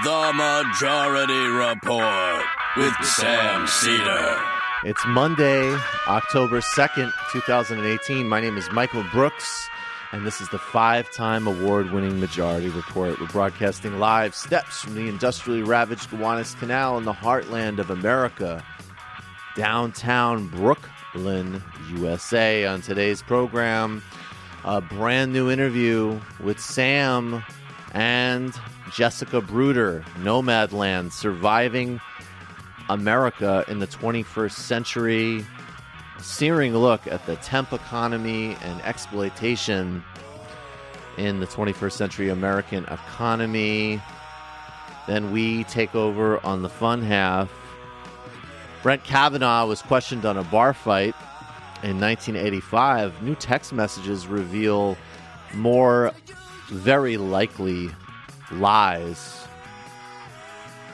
The Majority Report with Sam Cedar. It's Monday, October 2nd, 2018. My name is Michael Brooks, and this is the 5-time award-winning Majority Report. We're broadcasting live steps from the industrially ravaged Gowanus Canal in the heartland of America, downtown Brooklyn, USA. On today's program, a brand new interview with Sam and Jessica Bruder, Nomadland, Surviving America in the 21st Century. A searing look at the temp economy and exploitation in the 21st century American economy. Then we take over on the fun half. Brett Kavanaugh was questioned on a bar fight in 1985. New text messages reveal more very likely lies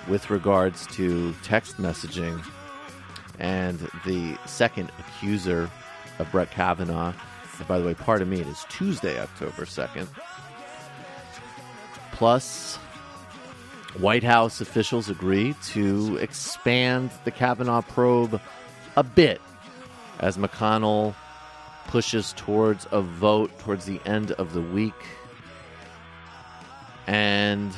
with regards to text messaging. And the second accuser of Brett Kavanaugh, and by the way, pardon me, it is Tuesday, October 2nd. Plus, White House officials agree to expand the Kavanaugh probe a bit as McConnell pushes towards a vote towards the end of the week. And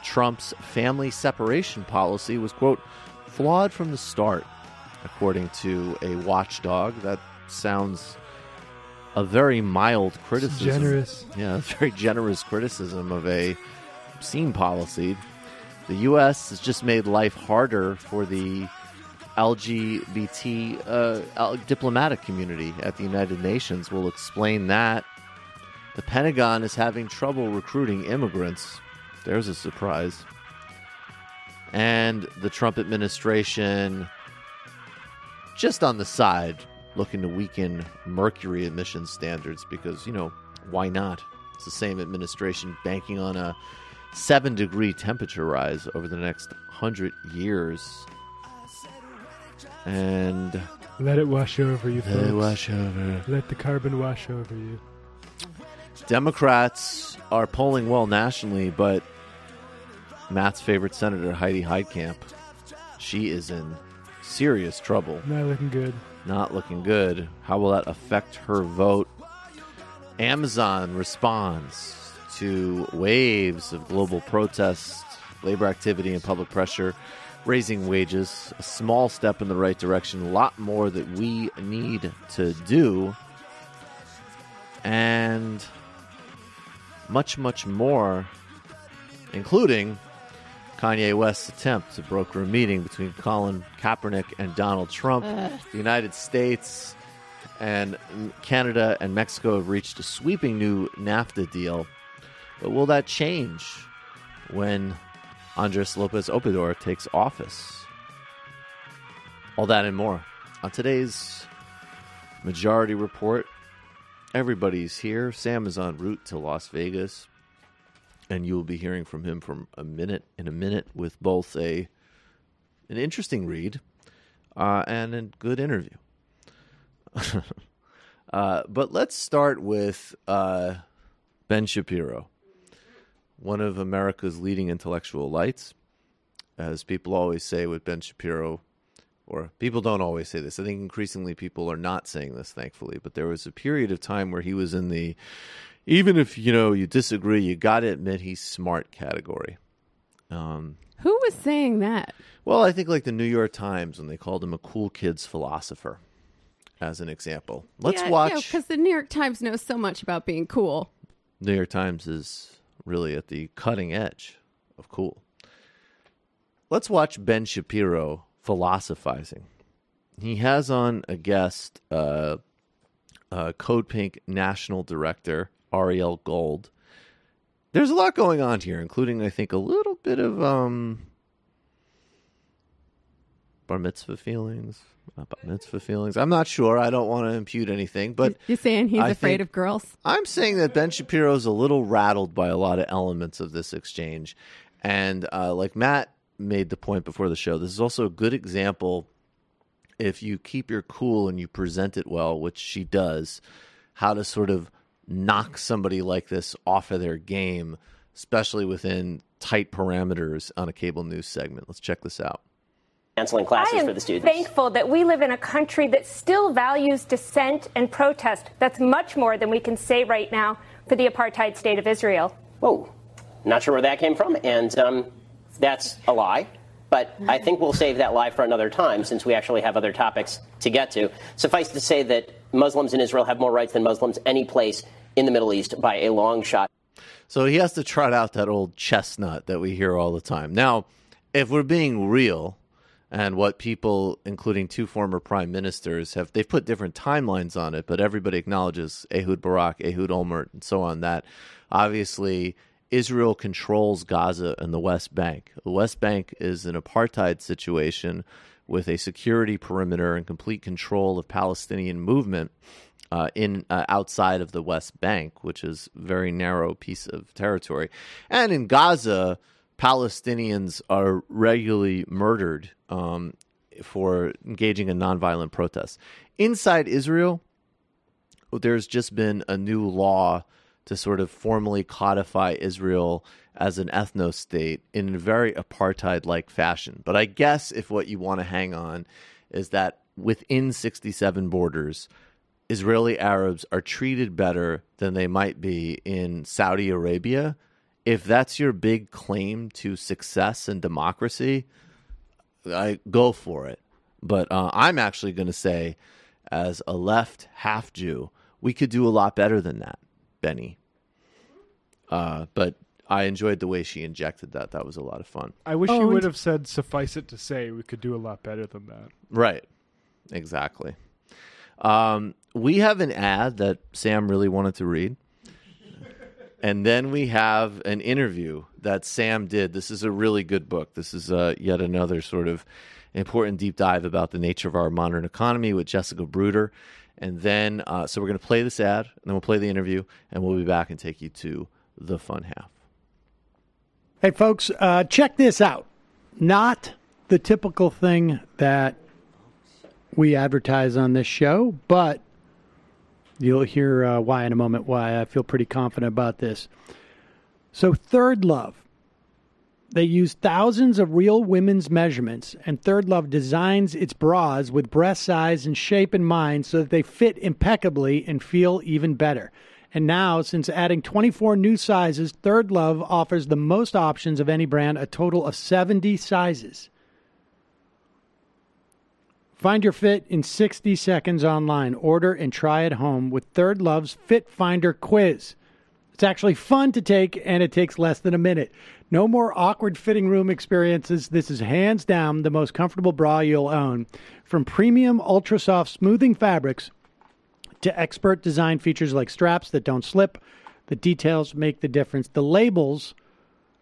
Trump's family separation policy was, quote, flawed from the start, according to a watchdog. That sounds a very mild criticism. Generous. Yeah, a very generous criticism of a obscene policy. The U.S. has just made life harder for the LGBT diplomatic community at the United Nations. We'll explain that. The Pentagon is having trouble recruiting immigrants. There's a surprise. And the Trump administration, just on the side, looking to weaken mercury emission standards because, you know, why not? It's the same administration banking on a 7-degree temperature rise over the next 100 years. And let it wash over you, folks. Let it wash over. Let the carbon wash over you. Democrats are polling well nationally, but Matt's favorite senator, Heidi Heitkamp, she is in serious trouble. Not looking good. Not looking good. How will that affect her vote? Amazon responds to waves of global protests, labor activity, and public pressure, raising wages. A small step in the right direction. A lot more that we need to do. And much, much more, including Kanye West's attempt to broker a meeting between Colin Kaepernick and Donald Trump. The United States and Canada and Mexico have reached a sweeping new NAFTA deal. But will that change when Andres Lopez Obrador takes office? All that and more on today's Majority Report. Everybody's here. Sam is en route to Las Vegas, and you will be hearing from him in a minute with both an interesting read and a good interview. But let's start with Ben Shapiro, one of America's leading intellectual lights. As people always say with Ben Shapiro, or people don't always say this. I think increasingly people are not saying this, thankfully. But there was a period of time where he was in the, even if, you disagree, you got to admit he's smart category. Who was saying that? Well, I think like the New York Times when they called him a cool kid's philosopher, as an example. Let's watch. Because the New York Times knows so much about being cool. New York Times is really at the cutting edge of cool. Let's watch Ben Shapiro philosophizing. He has on a guest, Code Pink National Director, Ariel Gold. There's a lot going on here, including, I think, a little bit of bar mitzvah feelings. I'm not sure. I don't want to impute anything, but you're saying he's afraid of girls? I'm saying that Ben Shapiro's a little rattled by a lot of elements of this exchange. And like Matt made the point before the show, this is also a good example, if you keep your cool and you present it well, which she does, how to sort of knock somebody like this off of their game, especially within tight parameters on a cable news segment. Let's check this out. Canceling classes for the students. I am thankful that we live in a country that still values dissent and protest. That's much more than we can say right now for the apartheid state of Israel. Whoa, not sure where that came from, and that's a lie. But I think we'll save that lie for another time, since we actually have other topics to get to. Suffice to say that Muslims in Israel have more rights than Muslims any place in the Middle East by a long shot. So he has to trot out that old chestnut that we hear all the time. Now, if we're being real, and what people, including two former prime ministers, they've put different timelines on it, but everybody acknowledges Ehud Barak, Ehud Olmert, and so on, that obviously Israel controls Gaza and the West Bank. The West Bank is an apartheid situation with a security perimeter and complete control of Palestinian movement outside of the West Bank, which is a very narrow piece of territory. And in Gaza, Palestinians are regularly murdered for engaging in nonviolent protests. Inside Israel, there's just been a new law to sort of formally codify Israel as an ethno-state in a very apartheid-like fashion. But I guess if what you want to hang on is that within 67 borders, Israeli Arabs are treated better than they might be in Saudi Arabia. If that's your big claim to success and democracy, I go for it. But I'm actually going to say, as a left half Jew, we could do a lot better than that, Benny. But I enjoyed the way she injected that. That was a lot of fun. I wish you would have said, suffice it to say, we could do a lot better than that. Right. Exactly. We have an ad that Sam really wanted to read. And then we have an interview that Sam did. This is a really good book. This is yet another sort of important deep dive about the nature of our modern economy with Jessica Bruder. And then, so we're going to play this ad, and then we'll play the interview, and we'll be back and take you to the fun half. Hey, folks, check this out. Not the typical thing that we advertise on this show, but you'll hear why in a moment, why I feel pretty confident about this. So Third Love, they use thousands of real women's measurements, and Third Love designs its bras with breast size and shape in mind so that they fit impeccably and feel even better. And now, since adding 24 new sizes, Third Love offers the most options of any brand, a total of 70 sizes. Find your fit in 60 seconds online. Order and try at home with Third Love's Fit Finder quiz. It's actually fun to take, and it takes less than a minute. No more awkward fitting room experiences. This is hands down the most comfortable bra you'll own. From premium ultra-soft smoothing fabrics to expert design features like straps that don't slip, the details make the difference. The labels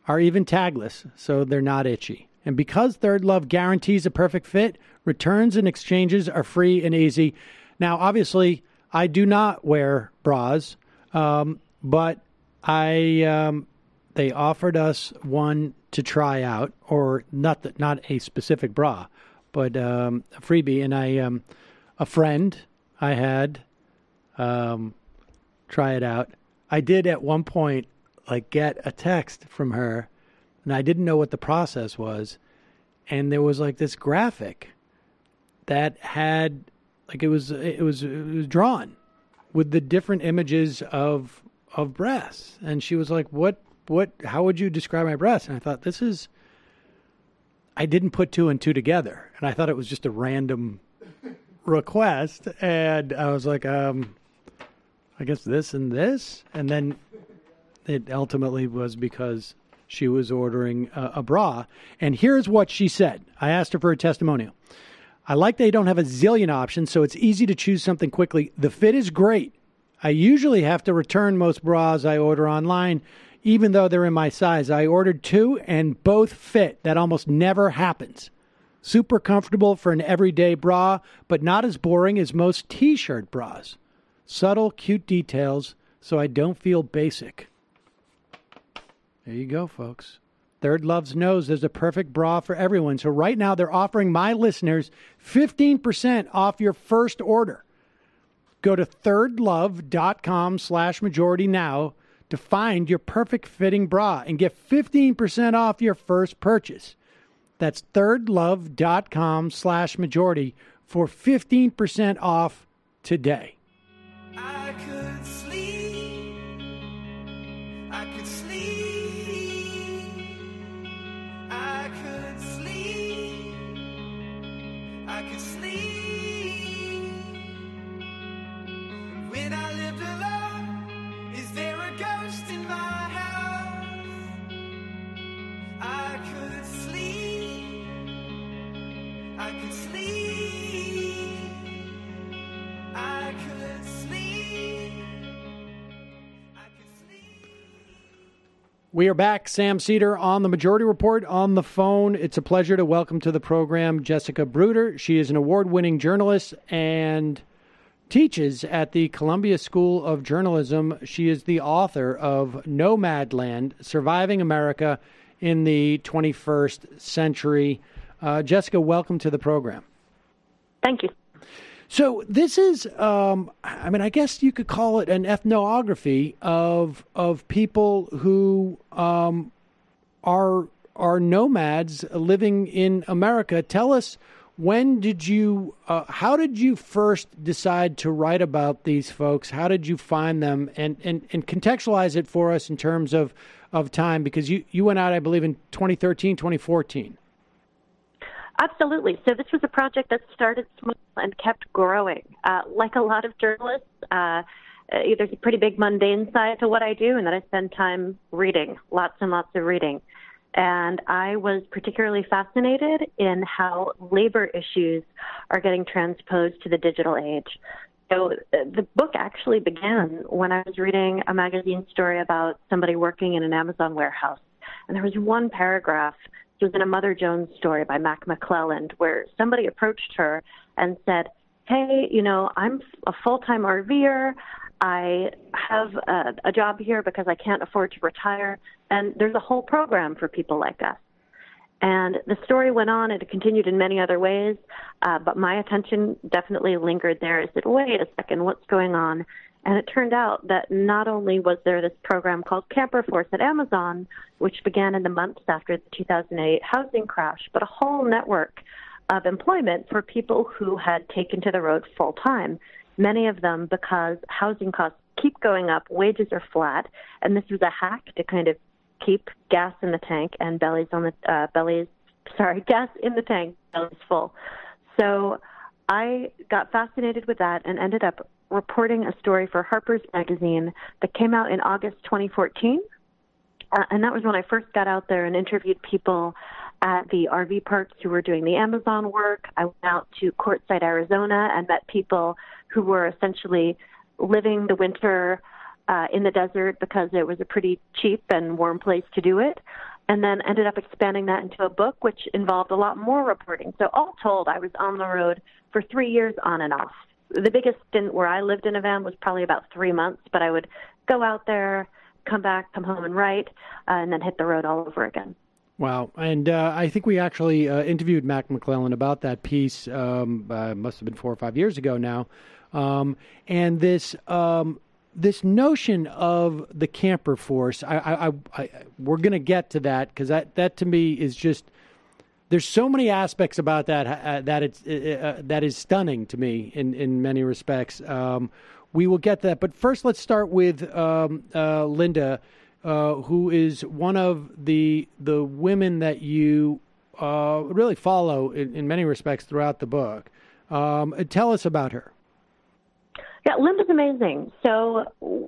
are even tagless, so they're not itchy. And because Third Love guarantees a perfect fit, returns and exchanges are free and easy. Now, obviously, I do not wear bras, but they offered us one to try out, or not a specific bra, but a freebie. And a friend I had try it out. I did at one point get a text from her, and I didn't know what the process was. And there was this graphic that had it was drawn with the different images of breasts. And she was like, what, how would you describe my breasts? And I thought, I didn't put two and two together. And I thought it was just a random request. And I was like, I guess this and this. And then it ultimately was because she was ordering a bra. And here's what she said. I asked her for a testimonial. I like they don't have a zillion options, so it's easy to choose something quickly. The fit is great. I usually have to return most bras I order online, even though they're in my size. I ordered two, and both fit. That almost never happens. Super comfortable for an everyday bra, but not as boring as most T-shirt bras. Subtle, cute details, so I don't feel basic. There you go, folks. Third Love knows there's a perfect bra for everyone. So right now they're offering my listeners 15% off your first order. Go to thirdlove.com/majority now to find your perfect fitting bra and get 15% off your first purchase. That's thirdlove.com/majority for 15% off today. I could sleep. I could sleep. I could sleep. I could sleep. When I lived alone, is there a ghost in my house? I could sleep. I could sleep. I could sleep. I could sleep. We are back. Sam Seder on the Majority Report on the phone. It's a pleasure to welcome to the program Jessica Bruder. She is an award-winning journalist and teaches at the Columbia School of Journalism. She is the author of Nomadland, Surviving America in the 21st Century. Jessica, welcome to the program. Thank you. So this is, I guess you could call it an ethnography of people who are nomads living in America. Tell us, how did you first decide to write about these folks? How did you find them? And contextualize it for us in terms of time, because you went out, I believe, in 2013, 2014. Absolutely. So this was a project that started small and kept growing. Like a lot of journalists, there's a pretty big mundane side to what I do, and that I spend time reading, lots and lots of reading. And I was particularly fascinated in how labor issues are getting transposed to the digital age. So the book actually began when I was reading a magazine story about somebody working in an Amazon warehouse. And there was one paragraph. It was in a Mother Jones story by Mac McClelland, where somebody approached her and said, hey, I'm a full-time RVer. I have a job here because I can't afford to retire. And there's a whole program for people like us. And the story went on, and it continued in many other ways. But my attention definitely lingered there. I said, wait a second, what's going on? And it turned out that not only was there this program called Camper Force at Amazon, which began in the months after the 2008 housing crash, but a whole network of employment for people who had taken to the road full time, many of them because housing costs keep going up, wages are flat, and this was a hack to kind of keep gas in the tank and gas in the tank, bellies full. So I got fascinated with that and ended up reporting a story for Harper's Magazine that came out in August 2014. And that was when I first got out there and interviewed people at the RV parks who were doing the Amazon work. I went out to Quartzsite, Arizona, and met people who were essentially living the winter in the desert because it was a pretty cheap and warm place to do it. And then ended up expanding that into a book, which involved a lot more reporting. So all told, I was on the road for 3 years on and off. The biggest stint where I lived in a van was probably about 3 months, but I would go out there, come back, come home and write, and then hit the road all over again. Wow. And I think we actually interviewed Mac McClelland about that piece, must have been 4 or 5 years ago now. And this notion of the camper force, we're going to get to that, because that to me is just, there's so many aspects about that that is stunning to me in many respects. We will get to that, but first let's start with Linda, who is one of the women that you really follow in many respects throughout the book. Tell us about her. Yeah, Linda's amazing. So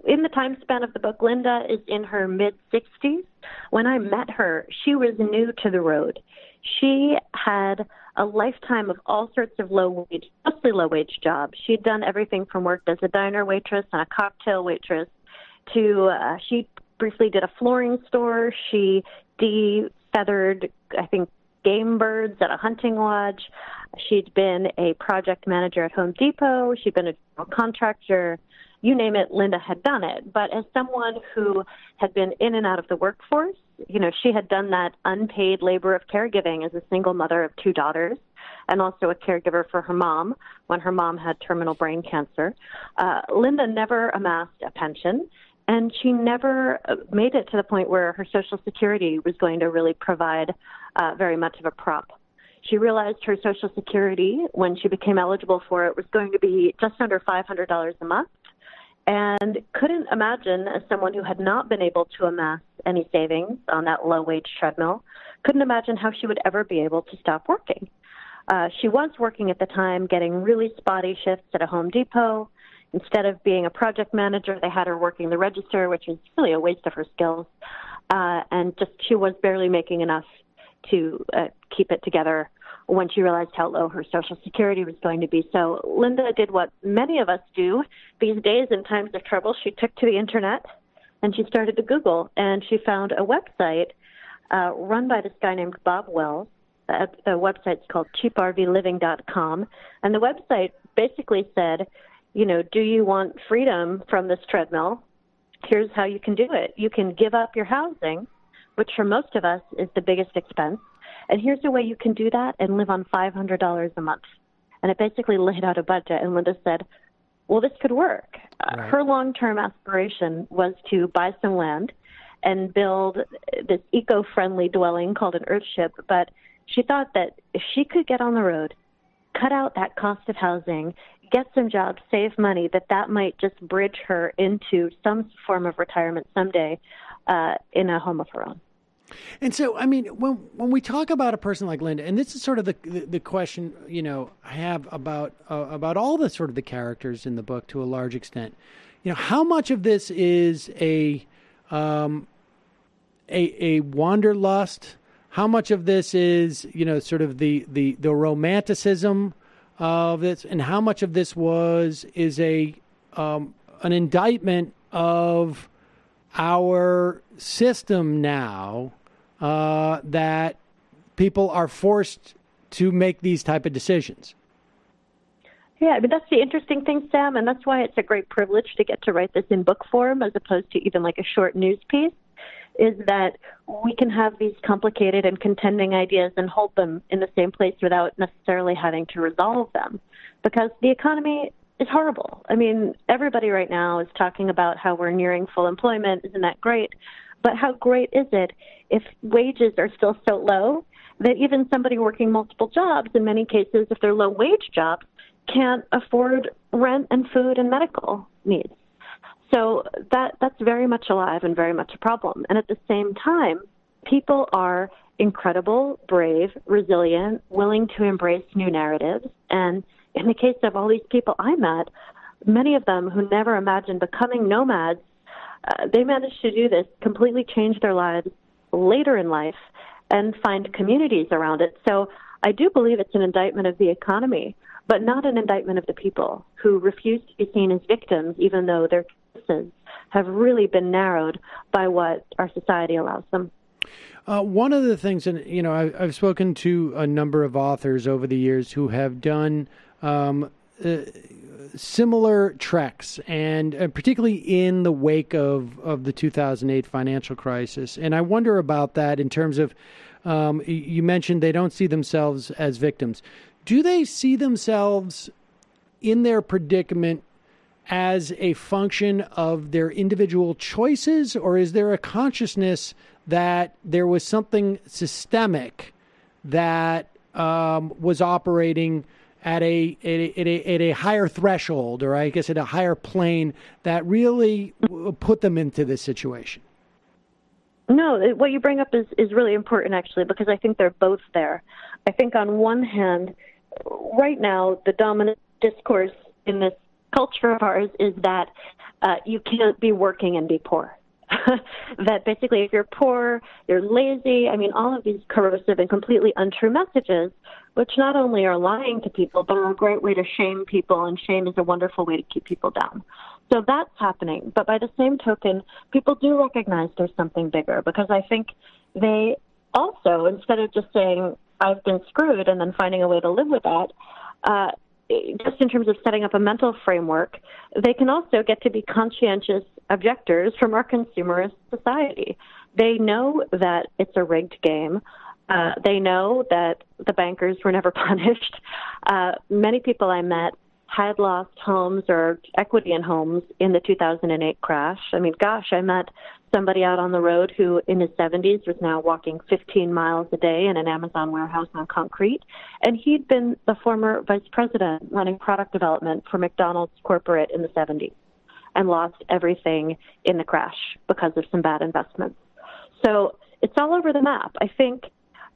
in the time span of the book, Linda is in her mid-60s. When I met her, she was new to the road. She had a lifetime of all sorts of mostly low-wage jobs. She'd done everything from work as a diner waitress and a cocktail waitress to she briefly did a flooring store. She de-feathered, I think, game birds at a hunting lodge. She'd been a project manager at Home Depot. She'd been a general contractor. You name it, Linda had done it. But as someone who had been in and out of the workforce, she had done that unpaid labor of caregiving as a single mother of 2 daughters and also a caregiver for her mom when her mom had terminal brain cancer. Linda never amassed a pension, And she never made it to the point where her Social Security was going to really provide very much of a prop. She realized her Social Security, when she became eligible for it, was going to be just under $500 a month, and couldn't imagine, as someone who had not been able to amass any savings on that low-wage treadmill, couldn't imagine how she would ever be able to stop working. She was working at the time, getting really spotty shifts at a Home Depot. Instead of being a project manager, they had her working the register, which was really a waste of her skills. And just she was barely making enough to keep it together when she realized how low her Social Security was going to be. So Linda did what many of us do these days in times of trouble. She took to the internet and she started to Google, and she found a website run by this guy named Bob Wells. The website's called cheaprvliving.com. And the website basically said, you know, do you want freedom from this treadmill? Here's how you can do it. You can give up your housing, which for most of us is the biggest expense. And here's a way you can do that and live on $500 a month. And it basically laid out a budget. And Linda said, well, this could work. Right. Her long-term aspiration was to buy some land and build this eco-friendly dwelling called an earthship. But she thought that if she could get on the road, cut out that cost of housing, get some jobs, save money, that might just bridge her into some form of retirement someday in a home of her own. And so, I mean, when we talk about a person like Linda, and this is sort of the question, you know, I have about all the sort of the characters in the book to a large extent, you know, how much of this is a wanderlust? How much of this is, you know, sort of the romanticism of this, and how much of this is an indictment of our system now, that people are forced to make these type of decisions? Yeah, I mean, that's the interesting thing, Sam, and that's why it's a great privilege to get to write this in book form as opposed to even like a short news piece, is that we can have these complicated and contending ideas and hold them in the same place without necessarily having to resolve them, because the economy is horrible. I mean, everybody right now is talking about how we're nearing full employment. Isn't that great? But how great is it if wages are still so low that even somebody working multiple jobs, in many cases, if they're low-wage jobs, can't afford rent and food and medical needs? So that's very much alive and very much a problem. And at the same time, people are incredible, brave, resilient, willing to embrace new narratives. And in the case of all these people I met, many of them who never imagined becoming nomads, they managed to do this, completely change their lives later in life and find communities around it. So I do believe it's an indictment of the economy, but not an indictment of the people who refuse to be seen as victims, even though their choices have really been narrowed by what our society allows them. One of the things, and you know, I've spoken to a number of authors over the years who have done similar treks, and particularly in the wake of the 2008 financial crisis. And I wonder about that in terms of, you mentioned they don't see themselves as victims. Do they see themselves in their predicament as a function of their individual choices, or is there a consciousness that there was something systemic that was operating at a higher threshold, or I guess at a higher plane, that really put them into this situation? No, what you bring up is really important, actually, because I think they're both there. I think on one hand, right now, the dominant discourse in this culture of ours is that you can't be working and be poor. That basically if you're poor, you're lazy. I mean, all of these corrosive and completely untrue messages, which not only are lying to people, but are a great way to shame people, and shame is a wonderful way to keep people down. So that's happening. But by the same token, people do recognize there's something bigger, because I think they also, instead of just saying, I've been screwed, and then finding a way to live with that, just in terms of setting up a mental framework, they can also get to be conscientious objectors from our consumerist society. They know that it's a rigged game. They know that the bankers were never punished. Many people I met had lost homes or equity in homes in the 2008 crash. I mean, gosh, I met somebody out on the road who in his 70s was now walking 15 miles a day in an Amazon warehouse on concrete. And he'd been the former vice president running product development for McDonald's corporate in the 70s and lost everything in the crash because of some bad investments. So it's all over the map. I think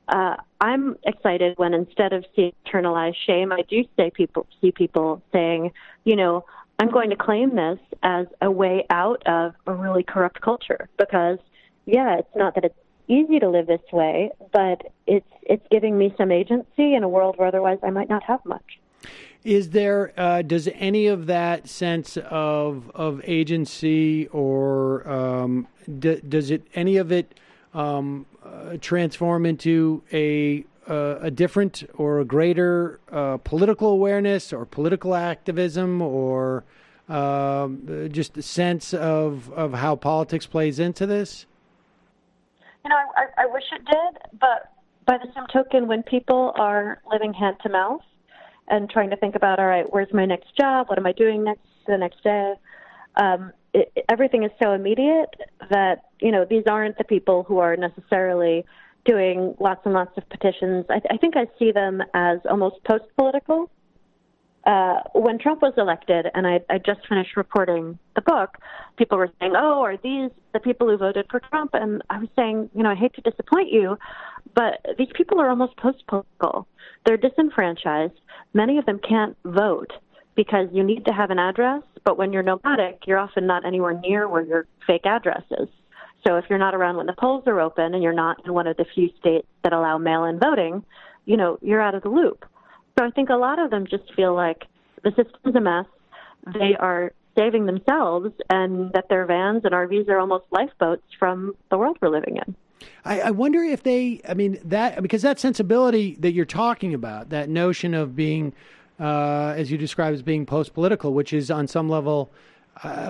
I'm excited when instead of seeing internalized shame, I do see people saying, you know, I'm going to claim this as a way out of a really corrupt culture because, yeah, it's not that it's easy to live this way, but it's giving me some agency in a world where otherwise I might not have much. Is there, does any of that sense of agency or does it, any of it transform into a different or a greater political awareness or political activism or just a sense of how politics plays into this? You know, I wish it did, but by the same token, when people are living hand to mouth and trying to think about, all right, where's my next job? What am I doing the next day? Everything is so immediate that, you know, these aren't the people who are necessarily doing lots and lots of petitions. I think I see them as almost post-political. When Trump was elected, and I just finished reporting the book, people were saying, oh, are these the people who voted for Trump? And I was saying, you know, I hate to disappoint you, but these people are almost post-political. They're disenfranchised. Many of them can't vote because you need to have an address, but when you're nomadic, you're often not anywhere near where your fake address is. So if you're not around when the polls are open and you're not in one of the few states that allow mail-in voting, you know, you're out of the loop. So I think a lot of them just feel like the system's a mess. They are saving themselves and that their vans and RVs are almost lifeboats from the world we're living in. I wonder if because that sensibility that you're talking about, that notion of being, as you describe as being post-political, which is on some level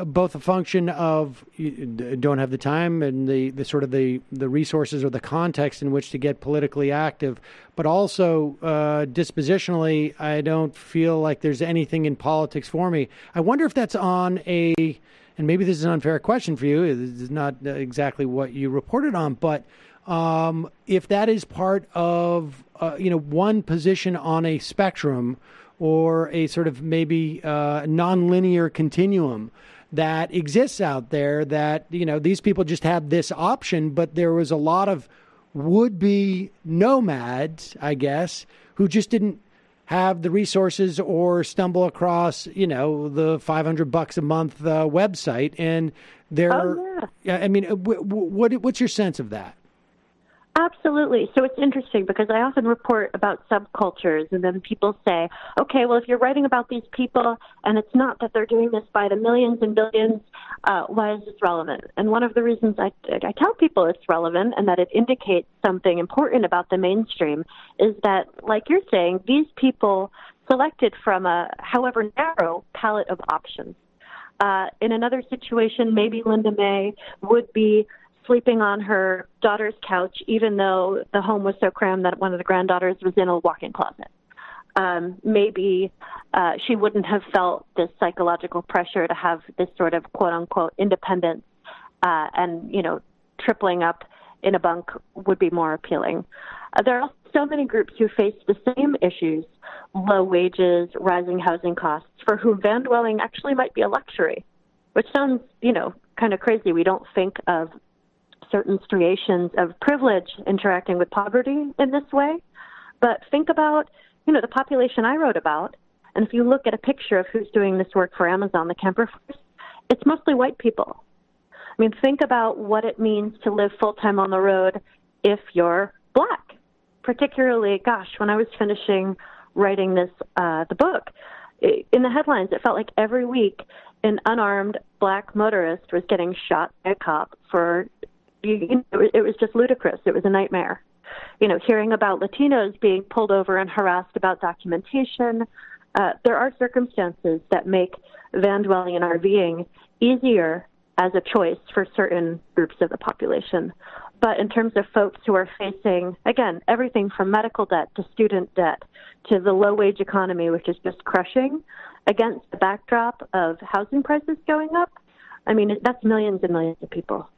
both a function of you don't have the time and the sort of the resources or the context in which to get politically active, but also dispositionally, I don't feel like there's anything in politics for me. I wonder if that's on and maybe this is an unfair question for you. This is not exactly what you reported on, but if that is part of one position on a spectrum or a sort of maybe nonlinear continuum that exists out there, that, you know, these people just had this option, but there was a lot of would-be nomads, I guess, who just didn't have the resources or stumble across, you know, the $500 a month website. And I mean, what's your sense of that? Absolutely. So it's interesting because I often report about subcultures and then people say, okay, well, if you're writing about these people and it's not that they're doing this by the millions and billions, why is this relevant? And one of the reasons I tell people it's relevant and that it indicates something important about the mainstream is that, like you're saying, these people selected from a however narrow palette of options. In another situation, maybe Linda May would be sleeping on her daughter's couch, even though the home was so crammed that one of the granddaughters was in a walk-in closet. Maybe she wouldn't have felt this psychological pressure to have this sort of quote-unquote independence and, you know, tripling up in a bunk would be more appealing. There are so many groups who face the same issues, low wages, rising housing costs, for whom van dwelling actually might be a luxury, which sounds, you know, kind of crazy. We don't think of certain striations of privilege interacting with poverty in this way. But think about, you know, the population I wrote about. And if you look at a picture of who's doing this work for Amazon, the Kemper Force, it's mostly white people. I mean, think about what it means to live full-time on the road if you're black. Particularly, gosh, when I was finishing writing this, the book, in the headlines, it felt like every week an unarmed black motorist was getting shot by a cop for, it was just ludicrous. It was a nightmare. You know, hearing about Latinos being pulled over and harassed about documentation. There are circumstances that make van dwelling and RVing easier as a choice for certain groups of the population. But in terms of folks who are facing, again, everything from medical debt to student debt to the low-wage economy, which is just crushing, against the backdrop of housing prices going up, I mean, that's millions and millions of people.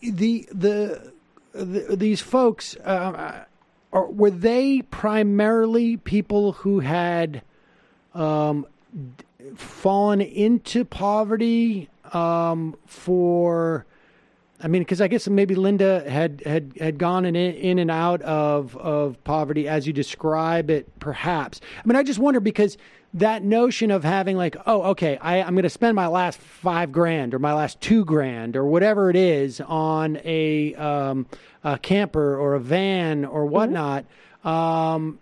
These folks, were they primarily people who had fallen into poverty because I guess maybe Linda had gone in and out of poverty as you describe it, perhaps. I mean, I just wonder because that notion of having like, oh, okay, I'm going to spend my last $5,000 or my last $2,000 or whatever it is on a camper or a van or whatnot,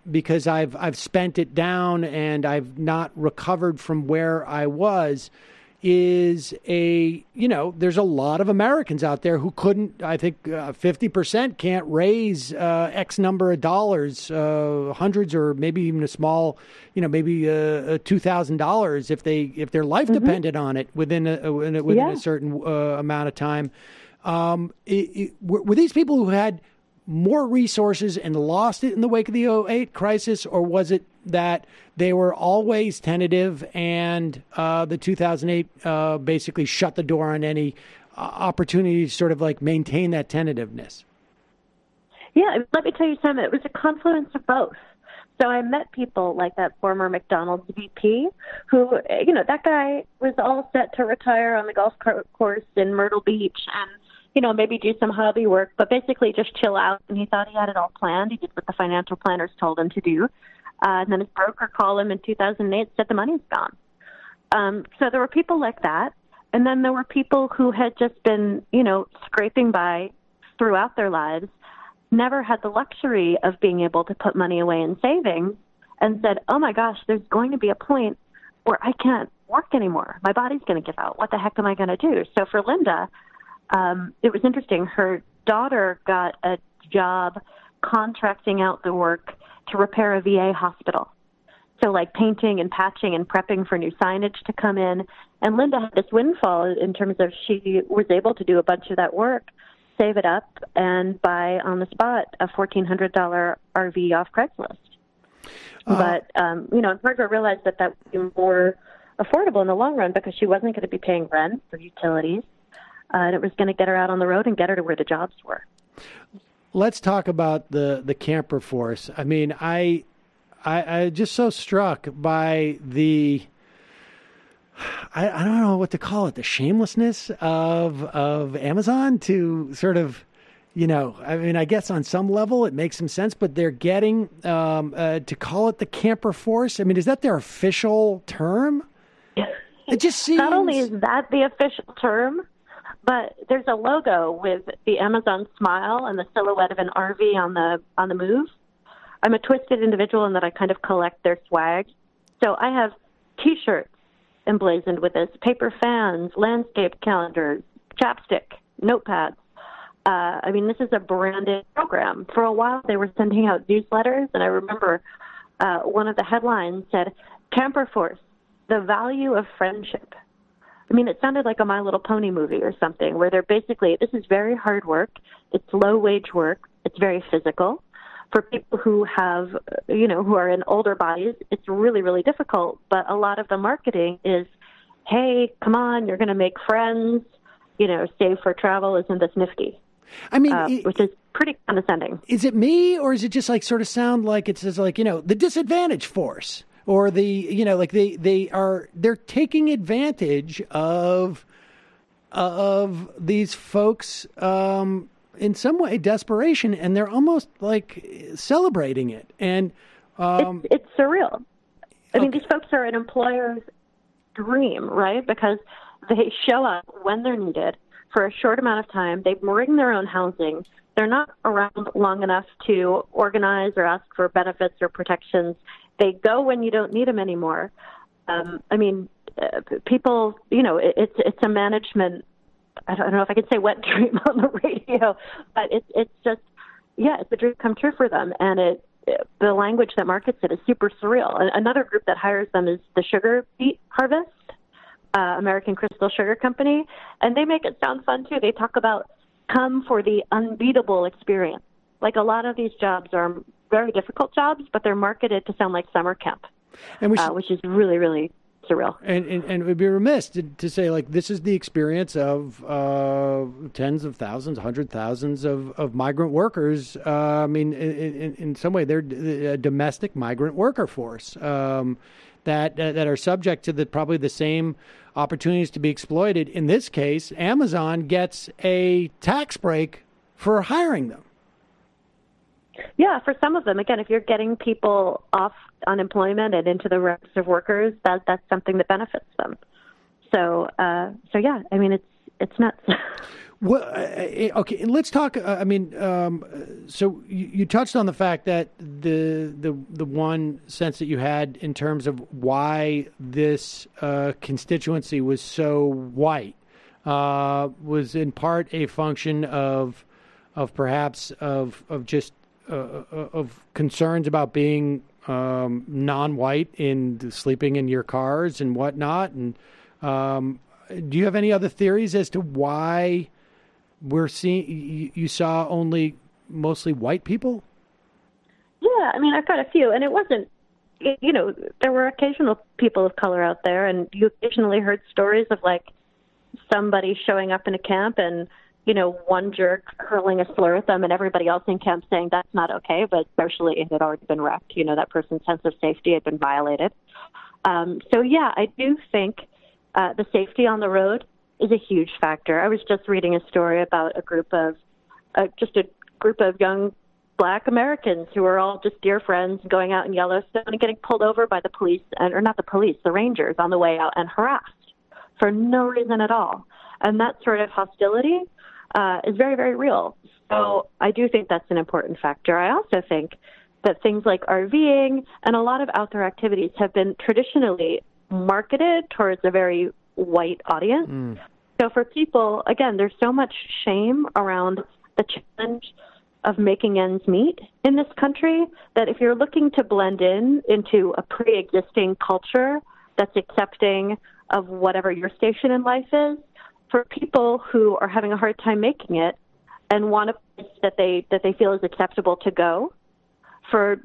because I've spent it down and I've not recovered from where I was. Is there's a lot of Americans out there who couldn't, I think 50% can't raise X number of dollars, hundreds or maybe even a small, maybe $2,000 if their life depended on it within a certain amount of time. Were these people who had more resources and lost it in the wake of the 2008 crisis, or was it that they were always tentative and the 2008 basically shut the door on any opportunity to sort of like maintain that tentativeness? Yeah, let me tell you something. It was a confluence of both. So I met people like that former McDonald's VP who, that guy was all set to retire on the golf course in Myrtle Beach and, maybe do some hobby work, but basically just chill out. And he thought he had it all planned. He did what the financial planners told him to do. And then his broker called him in 2008, said the money's gone. So there were people like that. And then there were people who had just been, scraping by throughout their lives, never had the luxury of being able to put money away in savings, and said, oh my gosh, there's going to be a point where I can't work anymore. My body's going to give out. What the heck am I going to do? So for Linda, it was interesting. Her daughter got a job contracting out the work to repair a VA hospital. So like painting and patching and prepping for new signage to come in. And Linda had this windfall in terms of she was able to do a bunch of that work, save it up, and buy on the spot a $1,400 RV off Craigslist. But, it's hard to realize that would be more affordable in the long run because she wasn't going to be paying rent or utilities. And it was going to get her out on the road and get her to where the jobs were. Let's talk about the camper force. I mean, I just so struck by the, I don't know what to call it, the shamelessness of Amazon to sort of, I guess on some level it makes some sense, but they're getting to call it the camper force. I mean, is that their official term? It just seems. Not only is that the official term, but there's a logo with the Amazon smile and the silhouette of an RV on the move. I'm a twisted individual in that I kind of collect their swag. So I have T-shirts emblazoned with this, paper fans, landscape calendars, chapstick, notepads. This is a branded program. For a while, they were sending out newsletters, and I remember one of the headlines said, Camper Force, the value of friendship. It sounded like a My Little Pony movie or something, where they're basically, this is very hard work, it's low-wage work, it's very physical. For people who have, who are in older bodies, it's really, really difficult. But a lot of the marketing is, hey, come on, you're going to make friends, save for travel, isn't this nifty? Which is pretty condescending. Is it me, or is it just like sort of sound like it says like, the disadvantaged force? Or they're taking advantage of these folks in some way desperation, and they're almost like celebrating it. And it's surreal. These folks are an employer's dream, right? Because they show up when they're needed for a short amount of time. They bring their own housing. They're not around long enough to organize or ask for benefits or protections. They go when you don't need them anymore. People, it's a management, I don't know if I could say wet dream on the radio, but it's just, it's a dream come true for them. And the language that markets it is super surreal. Another group that hires them is the Sugar Beet Harvest, American Crystal Sugar Company. And they make it sound fun too. They talk about come for the unbeatable experience. Like a lot of these jobs are very difficult jobs, but they're marketed to sound like summer camp, which is really, really surreal. And it would be remiss to say, like, this is the experience of tens of thousands, 100,000s of migrant workers. I mean, in some way, they're a domestic migrant worker force that are subject to probably the same opportunities to be exploited. In this case, Amazon gets a tax break for hiring them. Yeah, for some of them, again, if you're getting people off unemployment and into the ranks of workers, that's something that benefits them. So yeah, I mean, it's nuts. Well, okay, let's talk. So you touched on the fact that the one sense that you had in terms of why this constituency was so white was in part a function of perhaps just of concerns about being non-white in sleeping in your cars and whatnot. And do you have any other theories as to why we're seeing you saw only mostly white people? Yeah, I mean, I've got a few, and it wasn't. There were occasional people of color out there, and you occasionally heard stories of like somebody showing up in a camp and one jerk hurling a slur at them and everybody else in camp saying that's not okay, but socially it had already been wrecked. That person's sense of safety had been violated. So, yeah, I do think the safety on the road is a huge factor. I was just reading a story about a group of young Black Americans who are all just dear friends going out in Yellowstone and getting pulled over by the police, or not the police, the rangers on the way out and harassed for no reason at all. And that sort of hostility is very, very real. So I do think that's an important factor. I also think that things like RVing and a lot of outdoor activities have been traditionally marketed towards a very white audience. So for people, again, there's so much shame around the challenge of making ends meet in this country that if you're looking to blend into a pre-existing culture that's accepting of whatever your station in life is, for people who are having a hard time making it and want a place that they feel is acceptable to go, for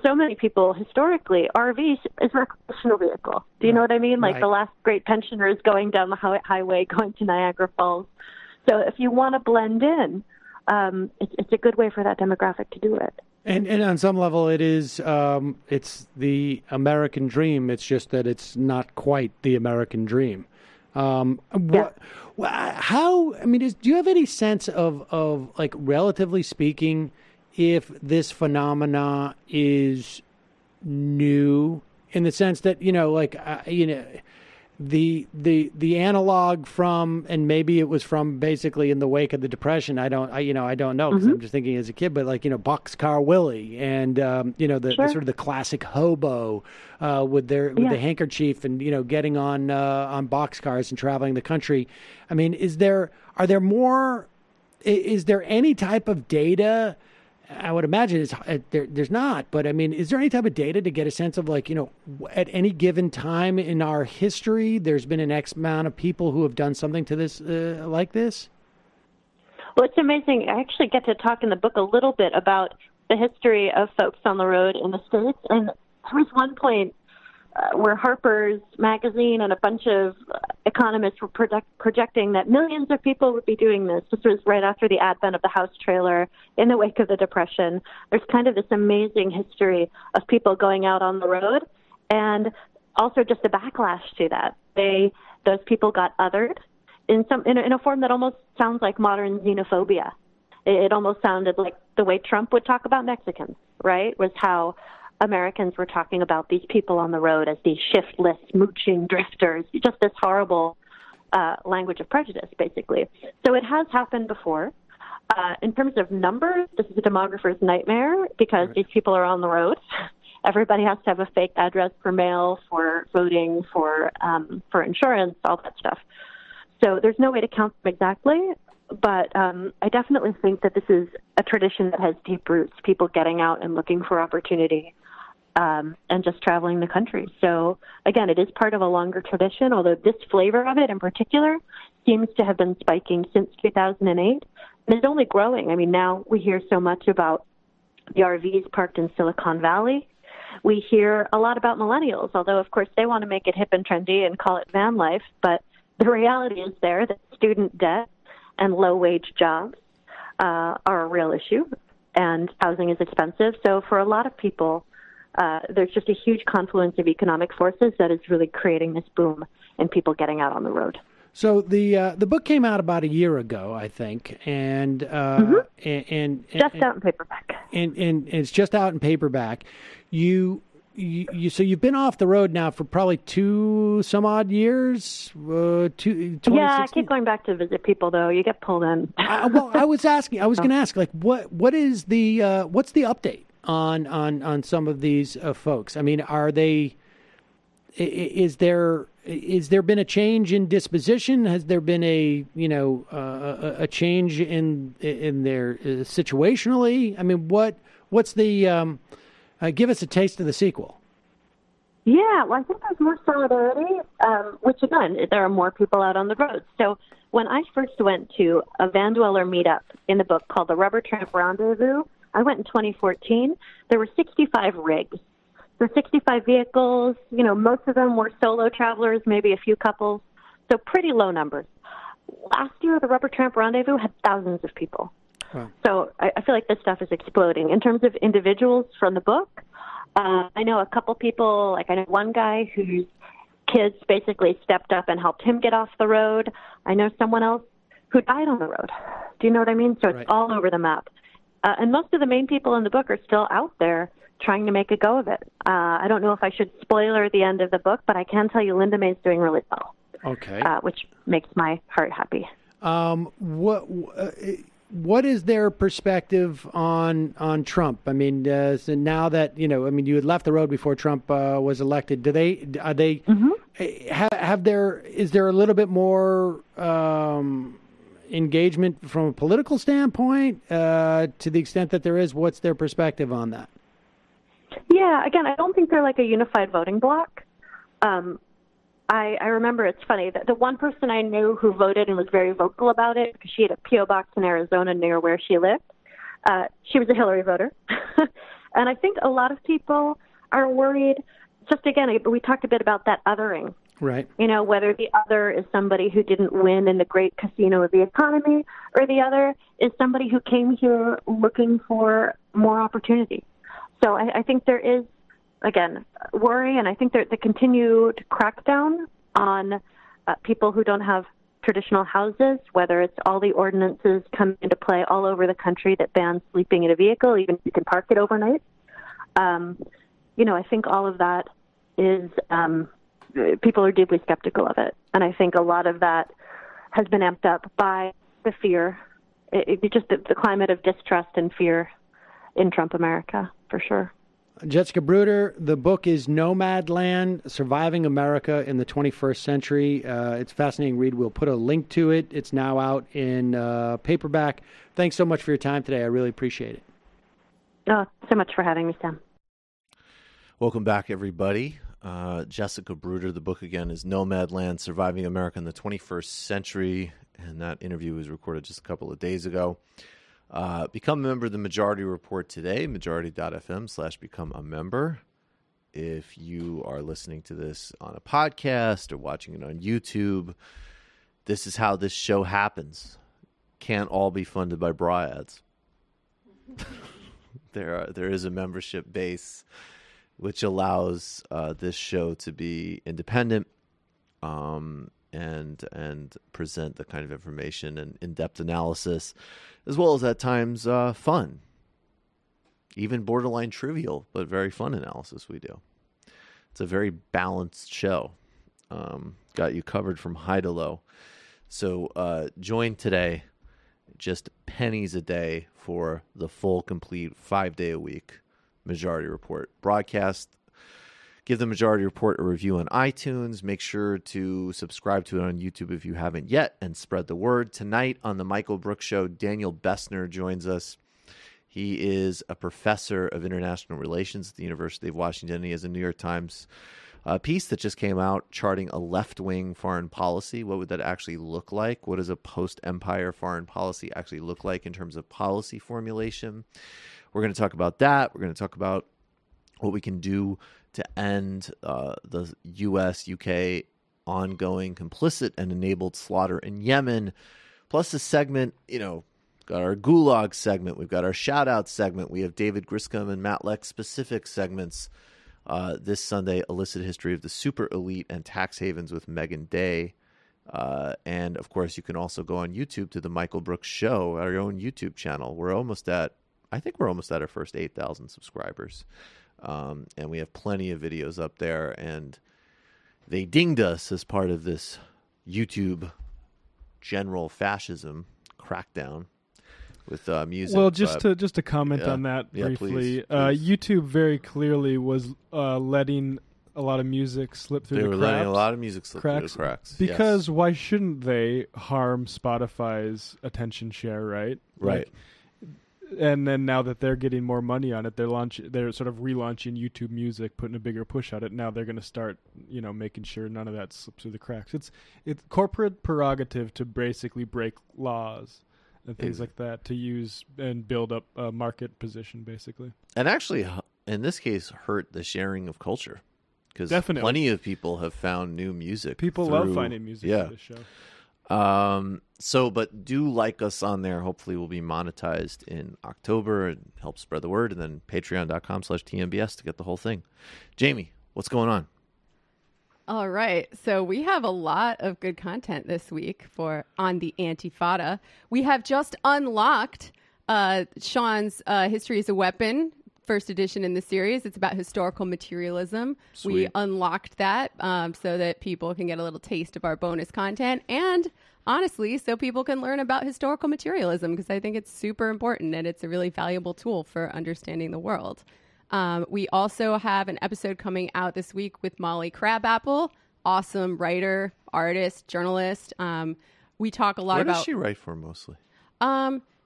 so many people historically, RVs is a recreational vehicle. Do you know what I mean? Like the last great pensioners going down the highway going to Niagara Falls. So if you want to blend in, it's a good way for that demographic to do it. And on some level, it is it's the American dream. It's just that it's not quite the American dream. Do you have any sense of like, relatively speaking, if this phenomena is new in the sense that, the analog from, and maybe it was from basically in the wake of the Depression. I don't know, because I'm just thinking as a kid, but Boxcar Willie and, the sort of the classic hobo with the handkerchief and, getting on boxcars and traveling the country. I mean, is there any type of data? I would imagine there's not, but I mean, is there any type of data to get a sense of at any given time in our history, there's been an X amount of people who have done something to this like this? Well, it's amazing. I actually get to talk in the book a little bit about the history of folks on the road in the States. And there was one point where Harper's Magazine and a bunch of economists were projecting that millions of people would be doing this. This was right after the advent of the house trailer in the wake of the Depression. There's kind of this amazing history of people going out on the road, and also just a backlash to that. Those people got othered in a form that almost sounds like modern xenophobia. It almost sounded like the way Trump would talk about Mexicans, right? Was how Americans were talking about these people on the road as these shiftless, mooching drifters, just this horrible language of prejudice, basically. So it has happened before. In terms of numbers, this is a demographer's nightmare because these people are on the road. Everybody has to have a fake address for mail, for voting, for insurance, all that stuff. So there's no way to count them exactly, but I definitely think that this is a tradition that has deep roots, people getting out and looking for opportunity. and just traveling the country. So, again, it is part of a longer tradition, although this flavor of it in particular seems to have been spiking since 2008. And is only growing. I mean, now we hear so much about the RVs parked in Silicon Valley. We hear a lot about millennials, although, of course, they want to make it hip and trendy and call it van life. But the reality is there that student debt and low-wage jobs are a real issue, and housing is expensive. So for a lot of people, there's just a huge confluence of economic forces that is really creating this boom in people getting out on the road. So the book came out about a year ago, I think, and just out in paperback. And it's just out in paperback. So you've been off the road now for probably 2 some odd years. Yeah, I keep going back to visit people though. You get pulled in. Well, I was going to ask, like, what is the what's the update on some of these folks? I mean, are they? Is there been a change in disposition? Has there been a change in their situationally? I mean, what's the give us a taste of the sequel? Yeah, well, I think there's more solidarity, which again, there are more people out on the road. So when I first went to a van dweller meetup in the book called the Rubber Tramp Rendezvous, I went in 2014. There were 65 rigs. So 65 vehicles, most of them were solo travelers, maybe a few couples, so pretty low numbers. Last year, the Rubber Tramp Rendezvous had thousands of people. Wow. So I feel like this stuff is exploding. In terms of individuals from the book, I know a couple people, like I know one guy whose kids basically stepped up and helped him get off the road. I know someone else who died on the road. Do you know what I mean? So it's all over the map. And most of the main people in the book are still out there trying to make a go of it. I don't know if I should spoiler the end of the book, but I can tell you Linda May's doing really well. Okay. Which makes my heart happy. What is their perspective on Trump? I mean, so now that you had left the road before Trump was elected. Is there a little bit more engagement from a political standpoint? To the extent that there is, what's their perspective on that? Yeah, again, I don't think they're like a unified voting bloc. I remember, it's funny, that the one person I knew who voted and was very vocal about it, because she had a P.O. box in Arizona near where she lived, she was a Hillary voter. And I think a lot of people are worried, just again, we talked a bit about that othering. Right. Whether the other is somebody who didn't win in the great casino of the economy, or the other is somebody who came here looking for more opportunity. So I think there is, again, worry, and I think the continued crackdown on people who don't have traditional houses, whether it's all the ordinances come into play all over the country that ban sleeping in a vehicle, even if you can park it overnight. I think all of that is, people are deeply skeptical of it. And I think a lot of that has been amped up by the fear, just the climate of distrust and fear in Trump America, for sure. Jessica Bruder, the book is Nomadland, Surviving America in the 21st Century. It's a fascinating read. We'll put a link to it. It's now out in paperback. Thanks so much for your time today. I really appreciate it. Oh, so much for having me, Sam. Welcome back, everybody. Jessica Bruder, the book again is Nomadland, Surviving America in the 21st Century, and that interview was recorded just a couple of days ago. Become a member of the Majority Report today, majority.fm/become a member. If you are listening to this on a podcast or watching it on YouTube, this is how this show happens. Can't all be funded by bra ads. There is a membership base which allows this show to be independent and present the kind of information and in-depth analysis, as well as at times fun, even borderline trivial, but very fun analysis we do. It's a very balanced show. Got you covered from high to low. So join today, just pennies a day for the full, complete 5-day-a-week Majority Report broadcast. Give the Majority Report a review on iTunes. Make sure to subscribe to it on YouTube if you haven't yet, and spread the word. Tonight on the Michael Brooks Show, Daniel Bessner joins us. He is a professor of international relations at the University of Washington. He has a New York Times piece that just came out charting a left-wing foreign policy. What would that actually look like? What does a post-empire foreign policy actually look like in terms of policy formulation? We're going to talk about that. We're going to talk about what we can do to end the U.S., UK ongoing complicit and enabled slaughter in Yemen. Plus a segment, got our Gulag segment. We've got our shout-out segment. We have David Griscom and Matt Leck specific segments. This Sunday, illicit history of the super elite and tax havens with Megan Day. And, of course, you can also go on YouTube to the Michael Brooks Show, our own YouTube channel. I think we're almost at our first 8,000 subscribers. And we have plenty of videos up there. And they dinged us as part of this YouTube general fascism crackdown with music. Well, just to comment on that briefly, please. YouTube very clearly was letting a lot of music slip through the cracks. They were letting a lot of music slip through the cracks. Because why shouldn't they harm Spotify's attention share, right? Right. And then now that they're getting more money on it, they're sort of relaunching YouTube Music, putting a bigger push on it. Now they're going to start, making sure none of that slips through the cracks. It's corporate prerogative to basically break laws and things like that to use and build up a market position, basically. And actually, in this case, hurt the sharing of culture. Because plenty of people have found new music. People love finding music for this show. But do like us on there. Hopefully we'll be monetized in October and help spread the word. And then patreon.com/TNBS to get the whole thing. Jamie, what's going on? All right. So we have a lot of good content this week on the Antifada. We have just unlocked Sean's History is a Weapon, first edition in the series. It's about historical materialism. Sweet. We unlocked that so that people can get a little taste of our bonus content, and honestly, so people can learn about historical materialism, because I think it's super important and it's a really valuable tool for understanding the world. We also have an episode coming out this week with Molly Crabapple, awesome writer, artist, journalist. We talk a lot about... Where does she write for mostly?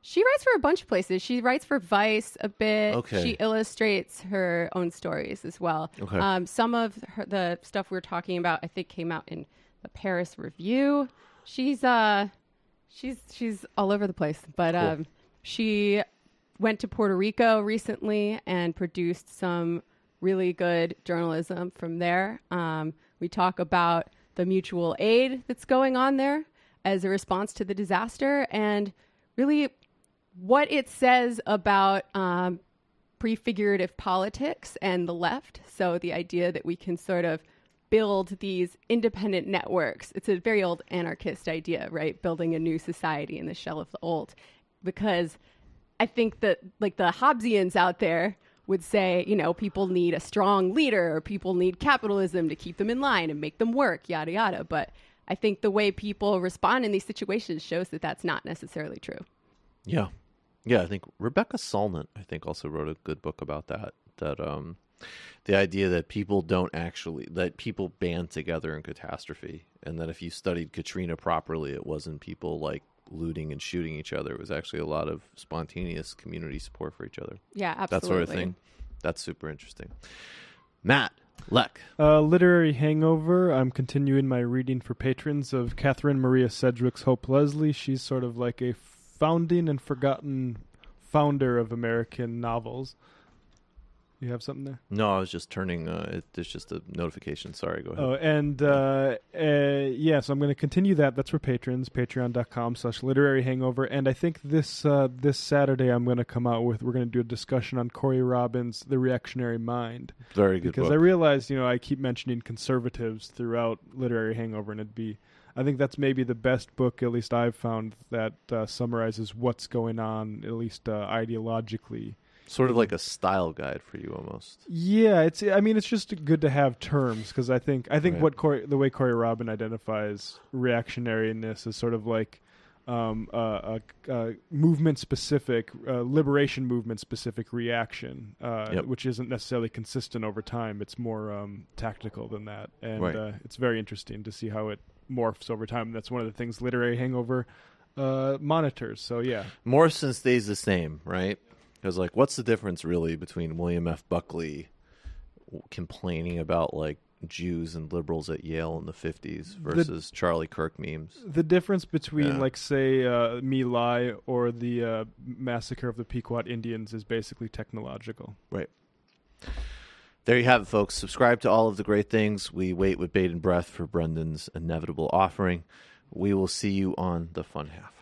She writes for a bunch of places. She writes for Vice a bit. Okay. She illustrates her own stories as well. Okay. Some of the stuff we're talking about, I think, came out in the Paris Review. She's all over the place, but cool. She went to Puerto Rico recently and produced some really good journalism from there. We talk about the mutual aid that's going on there as a response to the disaster, and really what it says about prefigurative politics and the left. So the idea that we can sort of build these independent networks. It's a very old anarchist idea, right? Building a new society in the shell of the old. Because I think that like the Hobbesians out there would say, people need a strong leader, or people need capitalism to keep them in line and make them work, yada, yada. But I think the way people respond in these situations shows that that's not necessarily true. Yeah. Yeah, I think Rebecca Solnit, also wrote a good book about that. The idea that people people band together in catastrophe, and that if you studied Katrina properly, it wasn't people like looting and shooting each other. It was actually a lot of spontaneous community support for each other. Yeah, absolutely. That sort of thing. That's super interesting. Matt Leck. Literary Hangover. I'm continuing my reading for patrons of Catherine Maria Sedgwick's Hope Leslie. She's sort of like a founding and forgotten founder of American novels. You have something there? No, I was just turning. There's just a notification. Sorry, go ahead. Oh, and so I'm going to continue that. That's for patrons. Patreon.com/literary hangover. And I think this Saturday we're going to do a discussion on Corey Robin's The Reactionary Mind. Very good because book. I realized, I keep mentioning conservatives throughout Literary Hangover, and I think that's maybe the best book, at least I've found, that summarizes what's going on, at least ideologically. Sort of like a style guide for you, almost. Yeah, it's just good to have terms, because I think right. the way Corey Robin identifies reactionariness is sort of like a movement specific, liberation movement specific reaction, which isn't necessarily consistent over time. It's more tactical than that, and right. It's very interesting to see how it morphs over time. That's one of the things Literary Hangover monitors. So yeah, Morrison stays the same, right? Because, like, what's the difference really between William F. Buckley complaining about, like, Jews and liberals at Yale in the 50s versus Charlie Kirk memes? The difference between, like, say, My Lai or the massacre of the Pequot Indians is basically technological. Right. There you have it, folks. Subscribe to all of the great things. We wait with bated breath for Brendan's inevitable offering. We will see you on the fun half.